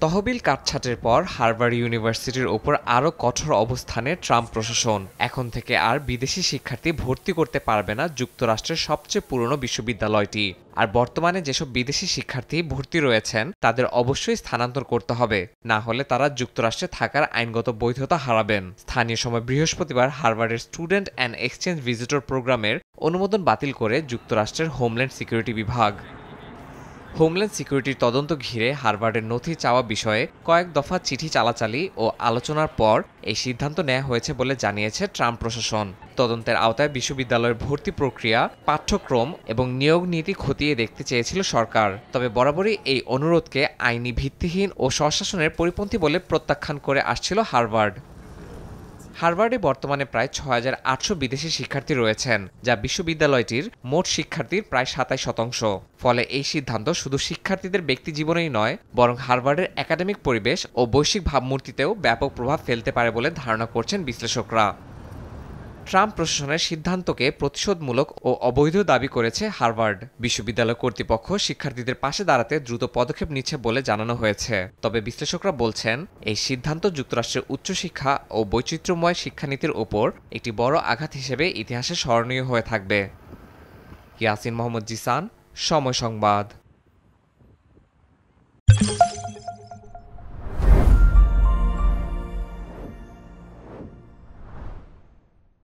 তহবিল কাটছাঁটের পর হার্ভার্ড ইউনিভার্সিটির ওপর আরও কঠোর অবস্থানে ট্রাম্প প্রশাসন। এখন থেকে আর বিদেশি শিক্ষার্থী ভর্তি করতে পারবে না যুক্তরাষ্ট্রের সবচেয়ে পুরনো বিশ্ববিদ্যালয়টি। আর বর্তমানে যেসব বিদেশি শিক্ষার্থী ভর্তি রয়েছেন তাদের অবশ্যই স্থানান্তর করতে হবে, না হলে তারা যুক্তরাষ্ট্রে থাকার আইনগত বৈধতা হারাবেন। স্থানীয় সময় বৃহস্পতিবার হার্ভার্ডের স্টুডেন্ট অ্যান্ড এক্সচেঞ্জ ভিজিটর প্রোগ্রামের অনুমোদন বাতিল করে যুক্তরাষ্ট্রের হোমল্যান্ড সিকিউরিটি বিভাগ। হোমল্যান্ড সিকিউরিটির তদন্ত ঘিরে হার্ভার্ডের নথি চাওয়া বিষয়ে কয়েক দফা চিঠি চালাচালি ও আলোচনার পর এই সিদ্ধান্ত নেওয়া হয়েছে বলে জানিয়েছে ট্রাম্প প্রশাসন। তদন্তের আওতায় বিশ্ববিদ্যালয়ের ভর্তি প্রক্রিয়া, পাঠ্যক্রম এবং নিয়োগ নীতি খতিয়ে দেখতে চেয়েছিল সরকার। তবে বরাবরই এই অনুরোধকে আইনি ভিত্তিহীন ও স্বশাসনের পরিপন্থী বলে প্রত্যাখ্যান করে আসছিল হার্ভার্ড। হার্ভার্ডে বর্তমানে প্রায় ৬,৮০০ বিদেশি শিক্ষার্থী রয়েছেন, যা বিশ্ববিদ্যালয়টির মোট শিক্ষার্থীর প্রায় ২৭%। ফলে এই সিদ্ধান্ত শুধু শিক্ষার্থীদের ব্যক্তিজীবনেই নয়, বরং হার্ভার্ডের একাডেমিক পরিবেশ ও বৈশ্বিক ভাবমূর্তিতেও ব্যাপক প্রভাব ফেলতে পারে বলে ধারণা করছেন বিশ্লেষকরা। ট্রাম্প প্রশাসনের সিদ্ধান্তকে প্রতিশোধমূলক ও অবৈধ দাবি করেছে হার্ভার্ড। বিশ্ববিদ্যালয় কর্তৃপক্ষ শিক্ষার্থীদের পাশে দাঁড়াতে দ্রুত পদক্ষেপ নিচ্ছে বলে জানানো হয়েছে। তবে বিশ্লেষকরা বলছেন, এই সিদ্ধান্ত যুক্তরাষ্ট্রের উচ্চশিক্ষা ও বৈচিত্র্যময় শিক্ষানীতির ওপর একটি বড় আঘাত হিসেবে ইতিহাসে স্মরণীয় হয়ে থাকবে। ইয়াসিন মোহাম্মদ জিসান, সময় সংবাদ।